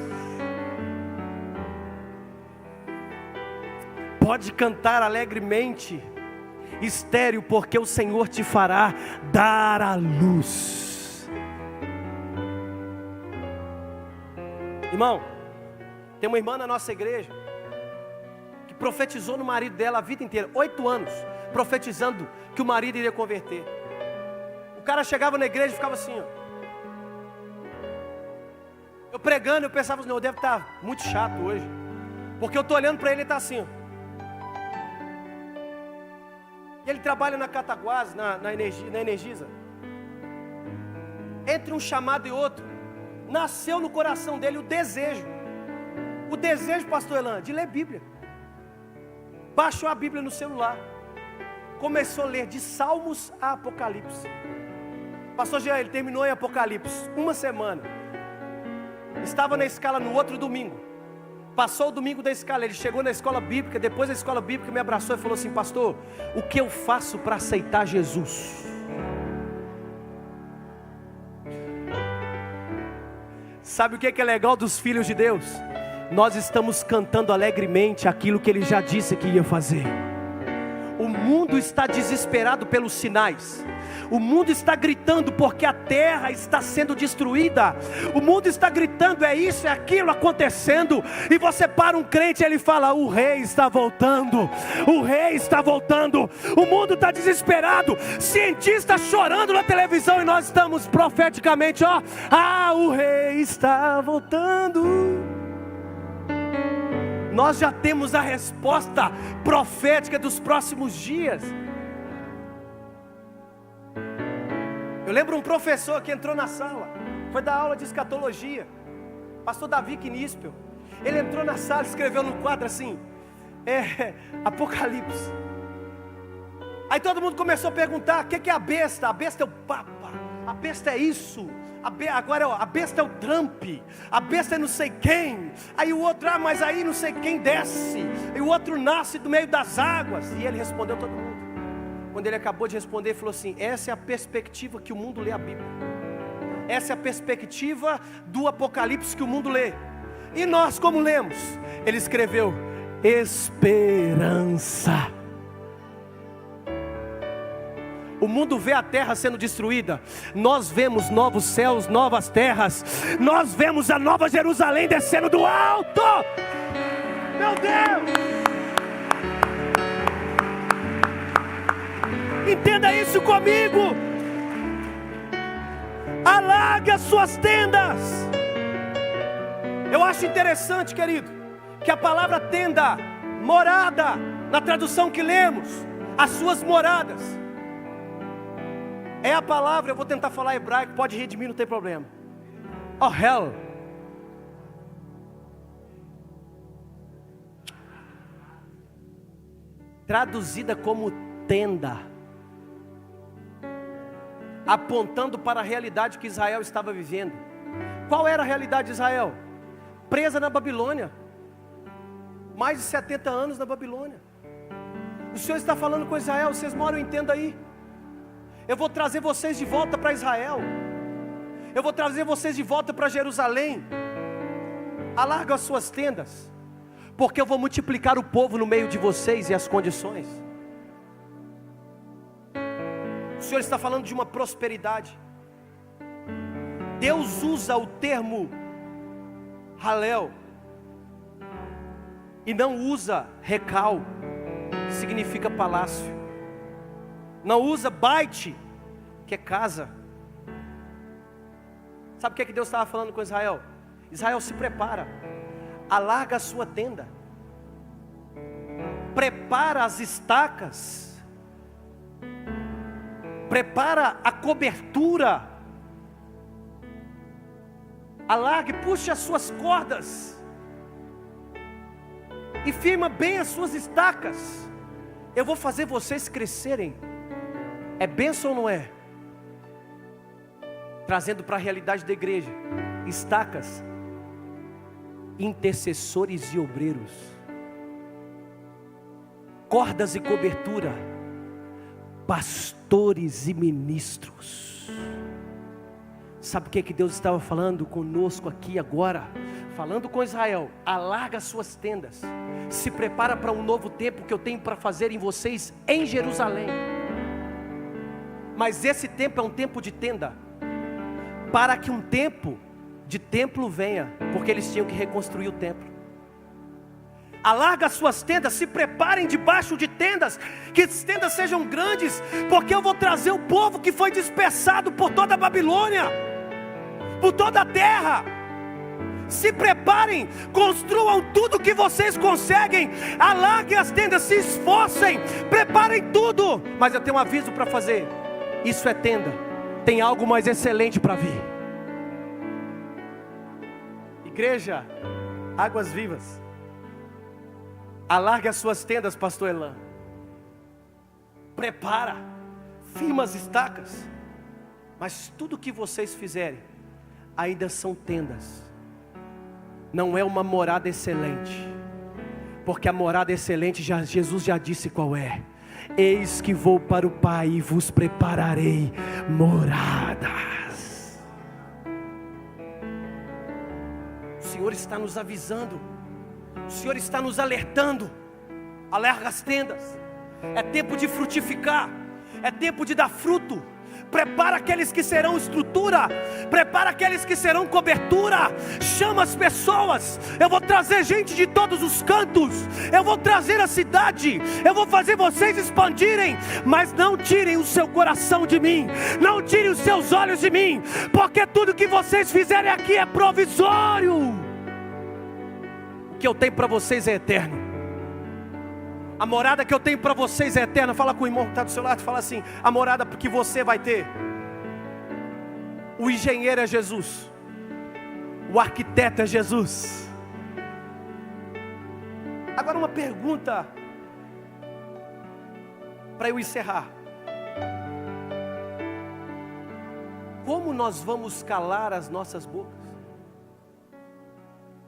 Pode cantar alegremente, estéril, porque o Senhor te fará dar a luz. Irmão, tem uma irmã na nossa igreja que profetizou no marido dela a vida inteira, 8 anos, profetizando que o marido iria converter. O cara chegava na igreja e ficava assim, ó. Eu pregando, eu pensava assim: não, deve estar muito chato hoje, porque eu estou olhando para ele e ele está assim, ó. E ele trabalha na Cataguases, na Energisa. Entre um chamado e outro, nasceu no coração dele o desejo, pastor Elan, de ler Bíblia. Baixou a Bíblia no celular, começou a ler de Salmos a Apocalipse. Pastor Jean, ele terminou em Apocalipse, uma semana. Estava na escala no outro domingo. Passou o domingo da escala, ele chegou na escola bíblica, depois da escola bíblica me abraçou e falou assim: pastor, o que eu faço para aceitar Jesus? Sabe o que é legal dos filhos de Deus? Nós estamos cantando alegremente aquilo que Ele já disse que ia fazer. O mundo está desesperado pelos sinais. O mundo está gritando porque a terra está sendo destruída. O mundo está gritando, é isso, é aquilo acontecendo. E você para um crente e ele fala: o rei está voltando. O rei está voltando. O mundo está desesperado. Cientistas chorando na televisão e nós estamos profeticamente, ó. Ah, o rei está voltando. Nós já temos a resposta profética dos próximos dias. Eu lembro um professor que entrou na sala, foi dar aula de escatologia, pastor Davi Knispel. Ele entrou na sala e escreveu no quadro assim: Apocalipse. Aí todo mundo começou a perguntar: o que é a besta? A besta é o Papa, a besta é isso, agora a besta é o Trump, a besta é não sei quem. Aí o outro: mas aí não sei quem desce, e o outro nasce do meio das águas. E ele respondeu todo mundo. Quando ele acabou de responder, ele falou assim: essa é a perspectiva que o mundo lê a Bíblia. Essa é a perspectiva do Apocalipse que o mundo lê. E nós como lemos? Ele escreveu: esperança. O mundo vê a terra sendo destruída, nós vemos novos céus, novas terras. Nós vemos a nova Jerusalém descendo do alto. Meu Deus! Entenda isso comigo. Alargue as suas tendas. Eu acho interessante, querido, que a palavra tenda, morada, na tradução que lemos, as suas moradas, é a palavra, eu vou tentar falar hebraico, pode rir de mim, não tem problema. Ohel. Traduzida como tenda, apontando para a realidade que Israel estava vivendo. Qual era a realidade de Israel? Presa na Babilônia, mais de 70 anos na Babilônia. O Senhor está falando com Israel: vocês moram em tenda aí, eu vou trazer vocês de volta para Israel, eu vou trazer vocês de volta para Jerusalém. Alarga as suas tendas, porque eu vou multiplicar o povo no meio de vocês e as condições. O Senhor está falando de uma prosperidade. Deus usa o termo Halel e não usa Recal, que significa palácio. Não usa Bait, que é casa. Sabe o que Deus estava falando com Israel? Israel, se prepara, alarga a sua tenda, prepara as estacas, prepara a cobertura, alargue, puxe as suas cordas e firma bem as suas estacas. Eu vou fazer vocês crescerem. É bênção ou não é? Trazendo para a realidade da igreja: estacas, intercessores e obreiros, cordas e cobertura, pastores e ministros. Sabe o que Deus estava falando conosco aqui agora? Falando com Israel: alarga as suas tendas, se prepara para um novo tempo que eu tenho para fazer em vocês em Jerusalém. Mas esse tempo é um tempo de tenda, para que um tempo de templo venha, porque eles tinham que reconstruir o templo. Alarga as suas tendas, se preparem debaixo de tendas, que as tendas sejam grandes, porque eu vou trazer o povo que foi dispersado por toda a Babilônia, por toda a terra. Se preparem, construam tudo que vocês conseguem, alarguem as tendas, se esforcem, preparem tudo. Mas eu tenho um aviso para fazer: isso é tenda, tem algo mais excelente para vir. Igreja Águas Vivas, alargue as suas tendas, pastor Elan. Prepara, firma as estacas. Mas tudo que vocês fizerem ainda são tendas. Não é uma morada excelente, porque a morada excelente Jesus já disse qual é: eis que vou para o Pai e vos prepararei moradas. O Senhor está nos avisando, o Senhor está nos alertando: alarga as tendas, é tempo de frutificar, é tempo de dar fruto. Prepara aqueles que serão estrutura, prepara aqueles que serão cobertura. Chama as pessoas. Eu vou trazer gente de todos os cantos, eu vou trazer a cidade, eu vou fazer vocês expandirem. Mas não tirem o seu coração de mim, não tirem os seus olhos de mim, porque tudo que vocês fizerem aqui é provisório. O que eu tenho para vocês é eterno. A morada que eu tenho para vocês é eterna. Fala com o irmão que está do seu lado, fala assim: a morada que você vai ter. O engenheiro é Jesus, o arquiteto é Jesus. Agora uma pergunta para eu encerrar: como nós vamos calar as nossas bocas?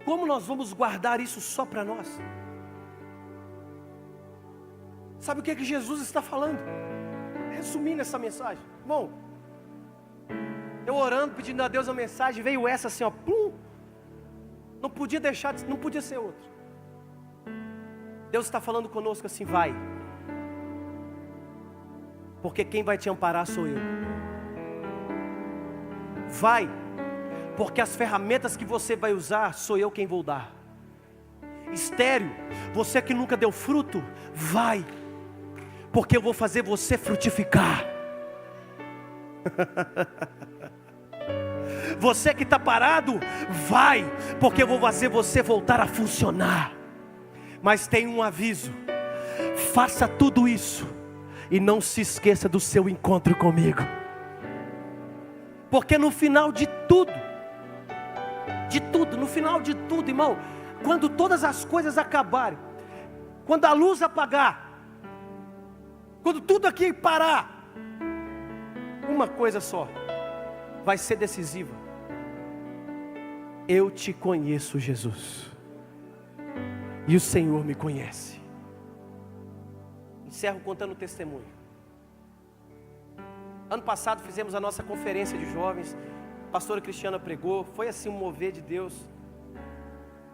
Como nós vamos guardar isso só para nós? Sabe o que Jesus está falando? Resumindo essa mensagem, bom, eu orando, pedindo a Deus a mensagem, veio essa assim, ó, plum. Não podia deixar, não podia ser outra. Deus está falando conosco assim: vai, porque quem vai te amparar sou eu. Vai, porque as ferramentas que você vai usar, sou eu quem vou dar. Estéril, você que nunca deu fruto, vai, porque eu vou fazer você frutificar. Você que está parado, vai, porque eu vou fazer você voltar a funcionar. Mas tem um aviso: faça tudo isso e não se esqueça do seu encontro comigo, porque no final de tudo de tudo, no final de tudo, irmão, quando todas as coisas acabarem, quando a luz apagar, quando tudo aqui parar, uma coisa só vai ser decisiva: eu te conheço, Jesus, e o Senhor me conhece. Encerro contando o testemunho. Ano passado fizemos a nossa conferência de jovens, a pastora Cristiana pregou, foi assim um mover de Deus.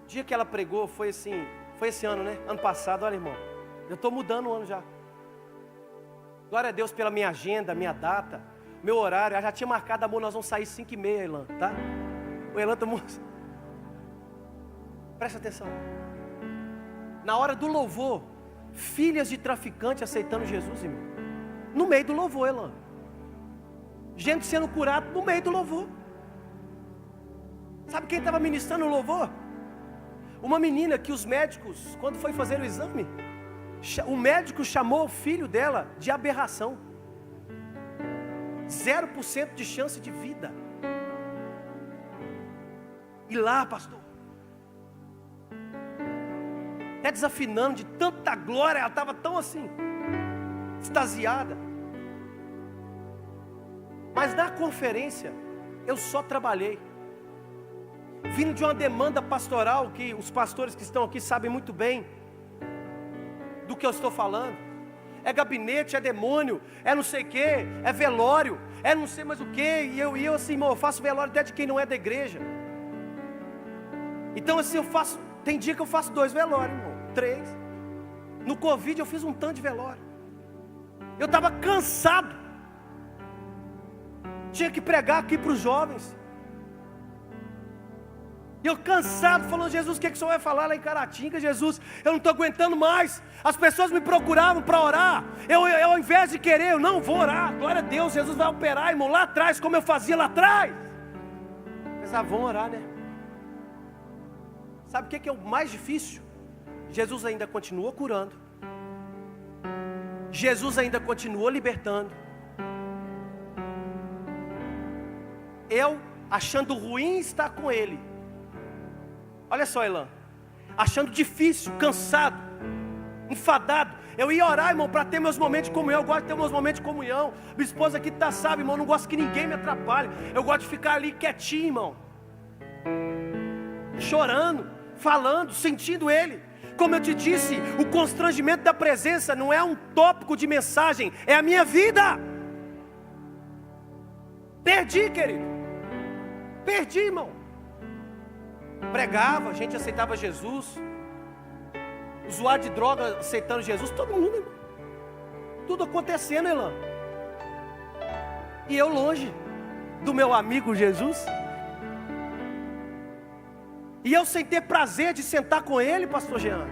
O dia que ela pregou foi assim, foi esse ano, né? Ano passado, olha, irmão, eu estou mudando o ano já. Glória a Deus pela minha agenda, minha data, meu horário. Eu já tinha marcado, amor, nós vamos sair 5h30, Elan, tá? O Elan tá... Presta atenção. Na hora do louvor, filhas de traficante aceitando Jesus, irmão. No meio do louvor, Elan. Gente sendo curada no meio do louvor. Sabe quem estava ministrando o louvor? Uma menina que os médicos, quando foi fazer o exame, o médico chamou o filho dela de aberração. 0% de chance de vida. E lá, pastor, até desafinando de tanta glória, ela estava tão assim, extasiada. Mas na conferência, eu só trabalhei. Vindo de uma demanda pastoral, que os pastores que estão aqui sabem muito bem do que eu estou falando. É gabinete, é demônio, é não sei o que, é velório, é não sei mais o que. E eu assim, irmão, eu faço velório até de quem não é da igreja. Então assim, tem dia que eu faço 2 velórios, irmão, 3. No Covid eu fiz um tanto de velório. Eu estava cansado. Tinha que pregar aqui para os jovens. E eu cansado, falando: Jesus, o que o senhor vai falar lá em Caratinga? Jesus, eu não estou aguentando mais. As pessoas me procuravam para orar. Eu ao invés de querer, eu não vou orar. Glória a Deus, Jesus vai operar, irmão, lá atrás, como eu fazia lá atrás. Mas vão orar, né? Sabe o que é o mais difícil? Jesus ainda continuou curando. Jesus ainda continuou libertando. Eu, achando ruim estar com Ele. Olha só, Elan, achando difícil, cansado, enfadado. Eu ia orar, irmão, para ter meus momentos de comunhão. Eu gosto de ter meus momentos de comunhão. Minha esposa aqui sabe, irmão, eu não gosto que ninguém me atrapalhe. Eu gosto de ficar ali quietinho, irmão, chorando, falando, sentindo Ele. Como eu te disse, o constrangimento da presença não é um tópico de mensagem, é a minha vida. Perdi, querido. Perdi, irmão. Pregava, a gente aceitava Jesus. Usuário de droga aceitando Jesus, todo mundo, irmão. Tudo acontecendo, Elan. E eu longe do meu amigo Jesus. E eu sem ter prazer de sentar com ele, pastor Jean.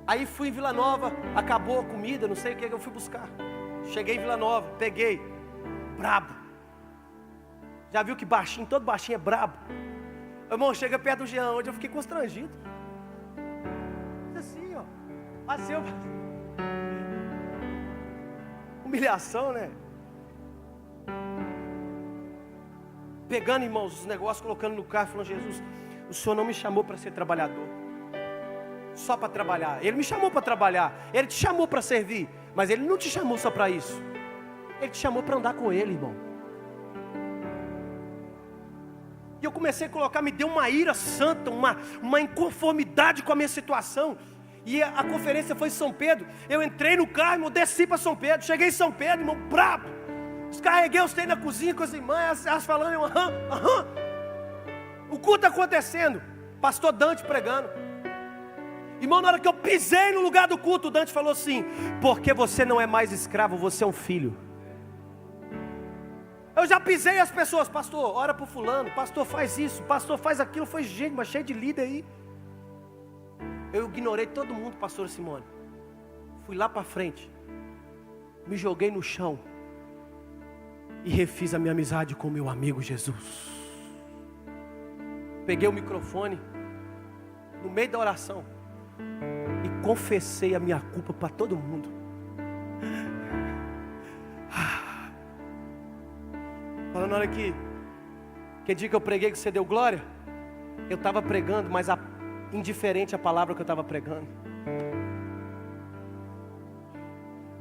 Aí fui em Vila Nova, acabou a comida, não sei o que eu fui buscar. Cheguei em Vila Nova, peguei, brabo. Já viu que baixinho, todo baixinho é brabo. Irmão, chega perto do Jean, onde eu fiquei constrangido. Assim, ó. Assim, ó. Humilhação, né? Pegando, irmãos, os negócios, colocando no carro, falando: Jesus, o Senhor não me chamou para ser trabalhador, só para trabalhar. Ele me chamou para trabalhar, Ele te chamou para servir, mas Ele não te chamou só para isso. Ele te chamou para andar com Ele, irmão. E eu comecei a colocar, me deu uma ira santa, uma inconformidade com a minha situação. E a conferência foi em São Pedro. Eu entrei no carro, irmão, desci para São Pedro. Cheguei em São Pedro, irmão, brabo. Descarreguei os trem na cozinha com as irmãs, elas falando, eu, aham. O culto acontecendo, pastor Dante pregando. Irmão, na hora que eu pisei no lugar do culto, o Dante falou assim: porque você não é mais escravo, você é um filho. Eu já pisei as pessoas: pastor, ora para o fulano, pastor faz isso, pastor faz aquilo. Foi gente, mas cheio de líder aí. Eu ignorei todo mundo, pastor Simone. Fui lá para frente, me joguei no chão e refiz a minha amizade com o meu amigo Jesus. Peguei o microfone no meio da oração e confessei a minha culpa para todo mundo. Falando: olha aqui, Que dia que eu preguei que você deu glória? Eu estava pregando, mas indiferente à palavra que eu estava pregando.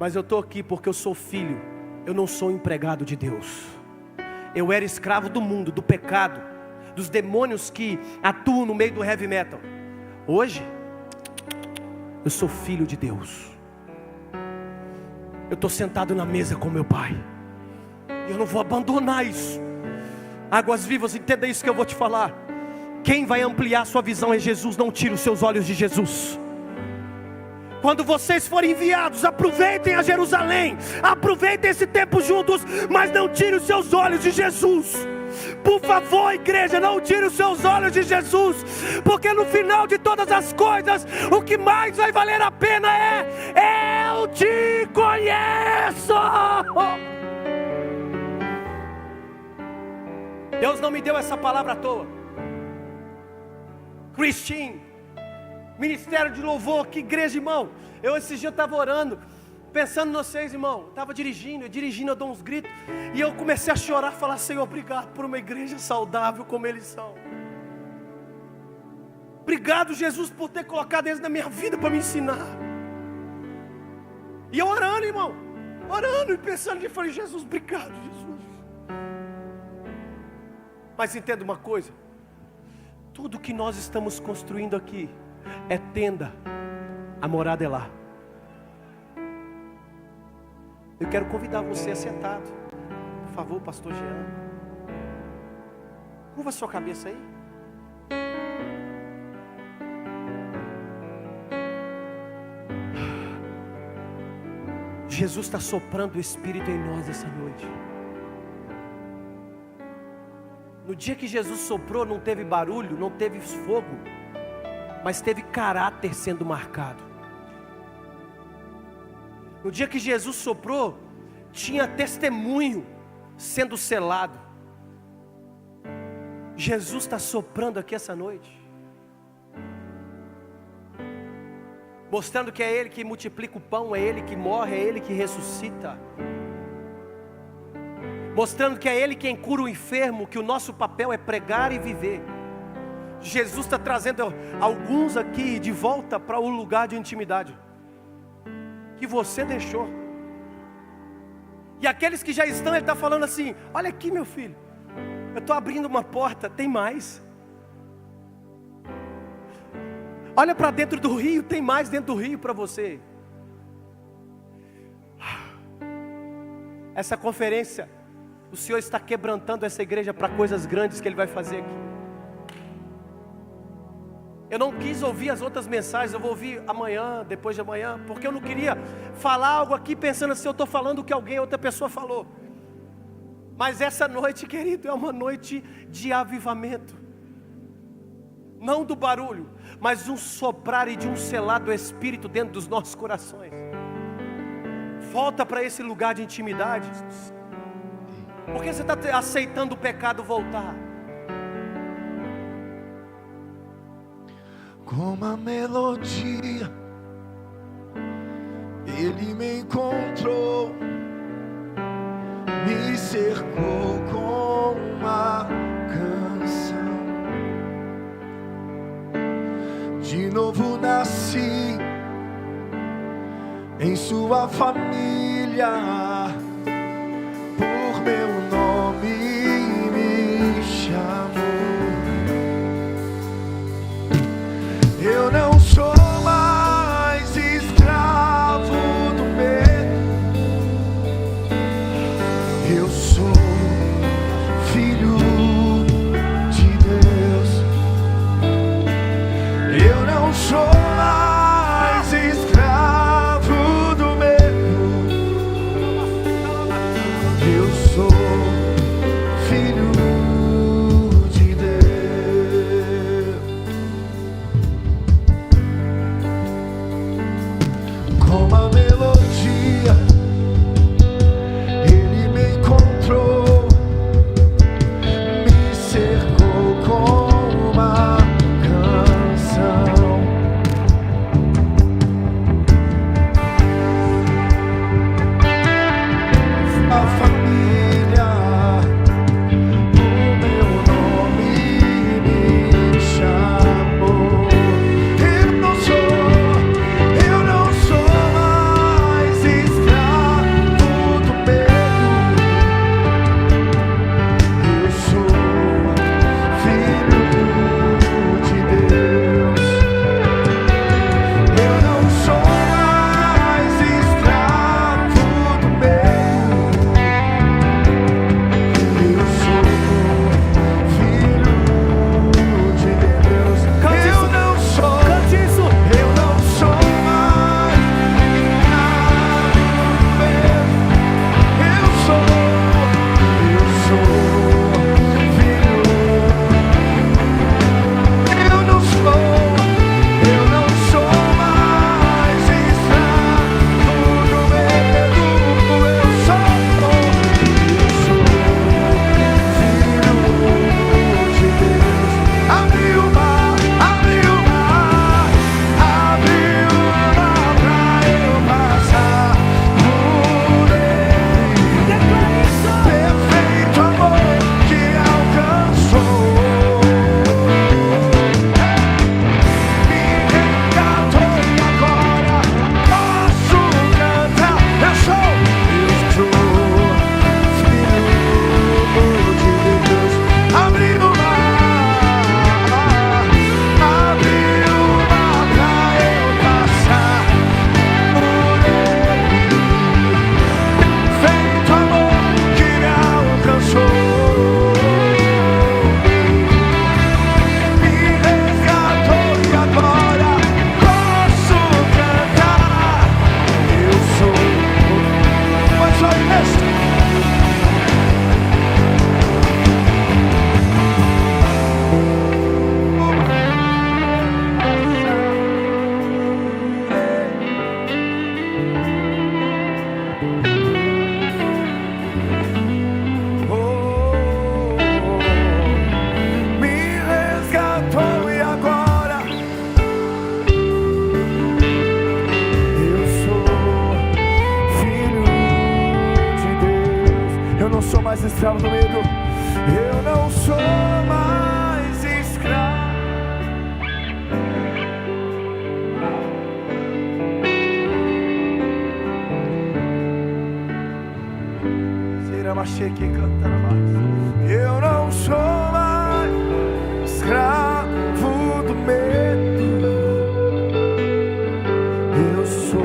Mas eu estou aqui porque eu sou filho. Eu não sou empregado de Deus. Eu era escravo do mundo, do pecado, dos demônios que atuam no meio do heavy metal. Hoje, eu sou filho de Deus. Eu estou sentado na mesa com meu Pai. E eu não vou abandonar isso. Águas Vivas, entenda isso que eu vou te falar. Quem vai ampliar sua visão é Jesus. Não tire os seus olhos de Jesus. Quando vocês forem enviados, aproveitem a Jerusalém. Aproveitem esse tempo juntos. Mas não tire os seus olhos de Jesus. Por favor, igreja, não tire os seus olhos de Jesus. Porque no final de todas as coisas, o que mais vai valer a pena é: eu te conheço. Deus não me deu essa palavra à toa. Christine, ministério de louvor, que igreja, irmão. Esse dia eu estava orando, pensando em vocês, irmão. Estava dirigindo, eu dou uns gritos. E eu comecei a chorar, falar: Senhor, obrigado por uma igreja saudável como eles são. Obrigado, Jesus, por ter colocado eles na minha vida para me ensinar. E eu orando, irmão, orando e pensando, eu falei: Jesus, obrigado, Jesus. Mas entenda uma coisa: tudo que nós estamos construindo aqui é tenda, a morada é lá. Eu quero convidar você a sentado. Por favor, pastor Jean, curva sua cabeça aí. Jesus está soprando o Espírito em nós essa noite. No dia que Jesus soprou, não teve barulho, não teve fogo, mas teve caráter sendo marcado. No dia que Jesus soprou, tinha testemunho sendo selado. Jesus está soprando aqui essa noite, mostrando que é Ele que multiplica o pão, é Ele que morre, é Ele que ressuscita, mostrando que é Ele quem cura o enfermo, que o nosso papel é pregar e viver. Jesus está trazendo alguns aqui de volta para o lugar de intimidade que você deixou. E aqueles que já estão, Ele está falando assim: olha aqui, meu filho, eu estou abrindo uma porta, tem mais. Olha para dentro do rio, tem mais dentro do rio para você. Essa conferência, o Senhor está quebrantando essa igreja para coisas grandes que Ele vai fazer aqui. Eu não quis ouvir as outras mensagens, eu vou ouvir amanhã, depois de amanhã, porque eu não queria falar algo aqui pensando assim, eu estou falando o que outra pessoa falou. Mas essa noite, querido, é uma noite de avivamento. Não do barulho, mas de um soprar e de um selar do Espírito dentro dos nossos corações. Volta para esse lugar de intimidade. Por que você está aceitando o pecado voltar? Como a melodia, Ele me encontrou, me cercou com uma canção. De novo nasci em sua família, por meu nome me chamou. Eu não sou mais escravo do medo, eu sou filho de Deus. Eu não sou mais escravo do medo, eu sou filho de Deus. Como a melodia, Ele me encontrou, me cercou com uma canção. A família, o meu nome escravo do medo. Eu não sou mais escravo. Eu não sou mais escravo do medo. Eu sou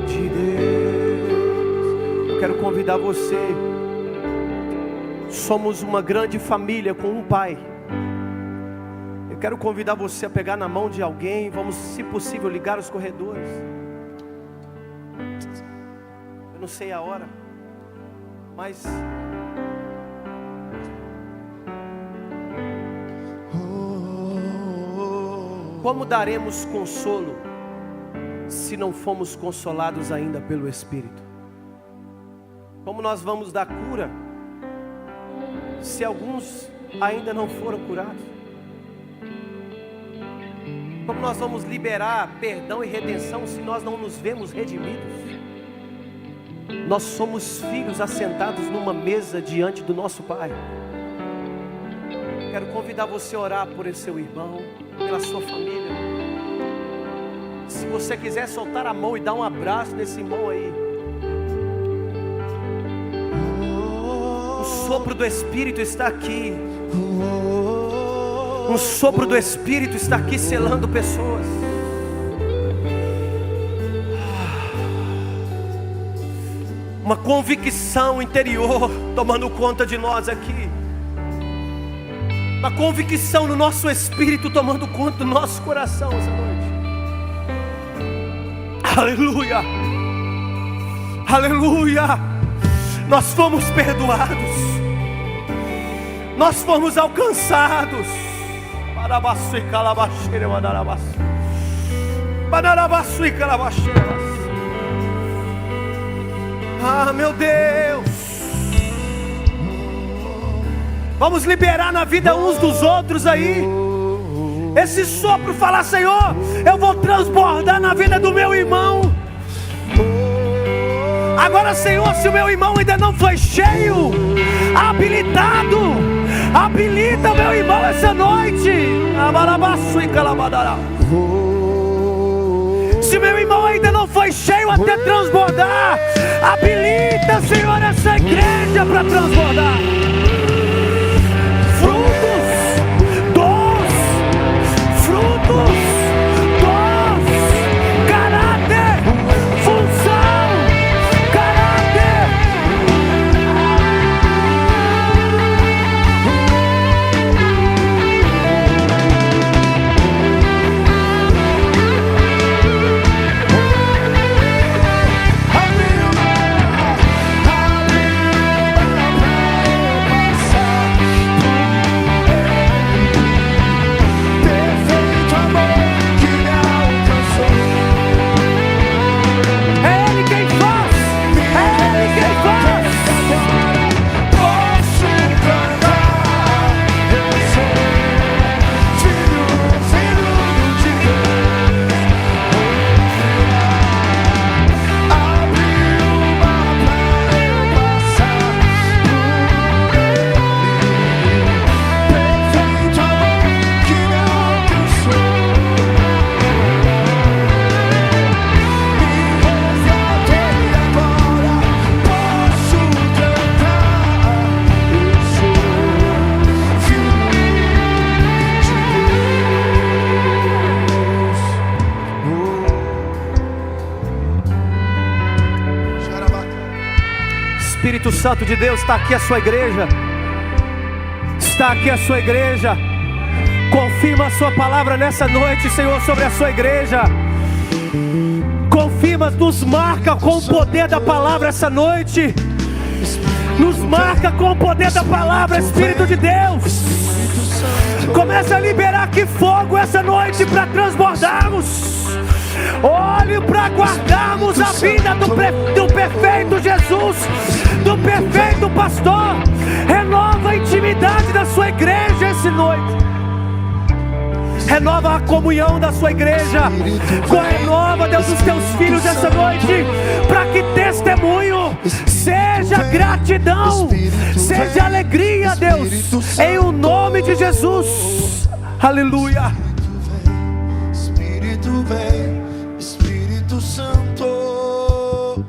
de Deus. Eu quero convidar você. Somos uma grande família com um pai. Eu quero convidar você a pegar na mão de alguém. Vamos, se possível, ligar os corredores. Eu não sei a hora, mas como daremos consolo se não fomos consolados ainda pelo Espírito? Como nós vamos dar cura se alguns ainda não foram curados? Como nós vamos liberar perdão e redenção se nós não nos vemos redimidos? Nós somos filhos assentados numa mesa diante do nosso Pai. Quero convidar você a orar por esse seu irmão, pela sua família. Se você quiser soltar a mão e dar um abraço nesse irmão aí. O sopro do Espírito está aqui. O sopro do Espírito está aqui selando pessoas. Uma convicção interior tomando conta de nós aqui. Uma convicção no nosso espírito tomando conta do nosso coração essa noite. Aleluia. Aleluia. Nós fomos perdoados. Nós fomos alcançados. Barabaçu e calabaxeira, badarabaçu. Badarabaçu e calabaxeira. Ah, meu Deus. Vamos liberar na vida uns dos outros aí. Esse sopro, falar: Senhor, eu vou transbordar na vida do meu irmão. Agora, Senhor, se o meu irmão ainda não foi cheio, habilitado, habilita o meu irmão essa noite. Se meu irmão ainda não foi cheio até transbordar, habilita, Senhor, essa igreja para transbordar. Frutos, caráter, função, caráter. Espírito Santo de Deus, está aqui a sua igreja. Está aqui a sua igreja. Confirma a sua palavra nessa noite, Senhor, sobre a sua igreja. Confirma, nos marca com o poder da palavra essa noite. Nos marca com o poder da palavra, Espírito de Deus. Começa a liberar aqui fogo essa noite para transbordarmos. Olhe para guardarmos a vida do perfeito Jesus, do perfeito pastor. Renova a intimidade da sua igreja essa noite. Renova a comunhão da sua igreja. Renova, Deus, os teus filhos essa noite, para que testemunho seja gratidão, seja alegria, Deus, em o nome de Jesus. Aleluia. Espírito vem, Espírito Santo.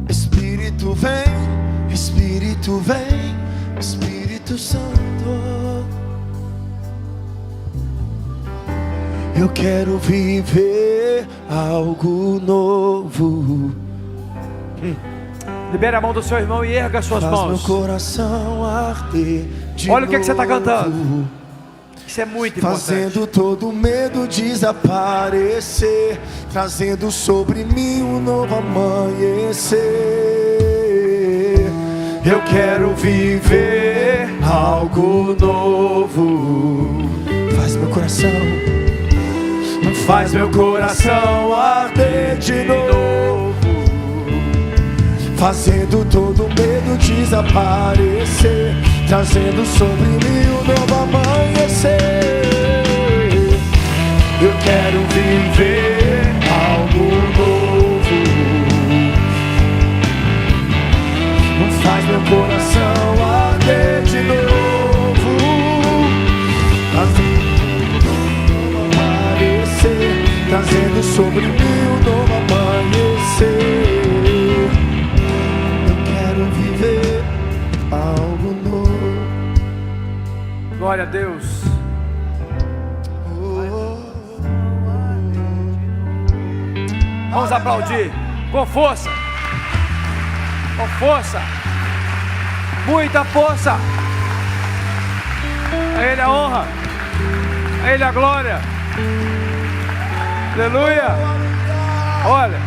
Espírito vem, Espírito vem, Espírito Santo. Eu quero viver algo novo. Libere a mão do seu irmão e erga suas Faz meu mãos. coração arder de Olha o que você está novo. cantando. Isso é muito importante. Fazendo todo medo desaparecer, trazendo sobre mim um novo amanhecer. Eu quero viver algo novo. Faz meu coração, faz meu coração arder de novo, fazendo todo medo desaparecer, trazendo sobre mim um novo amanhecer. Eu quero viver algo novo. Faz meu coração arder de novo, trazendo sobre mim um novo amanhecer. Eu quero viver algo novo. Glória a Deus. Vamos aplaudir com força. Com força. Muita força. A Ele a honra. A Ele a glória. Aleluia. Olha,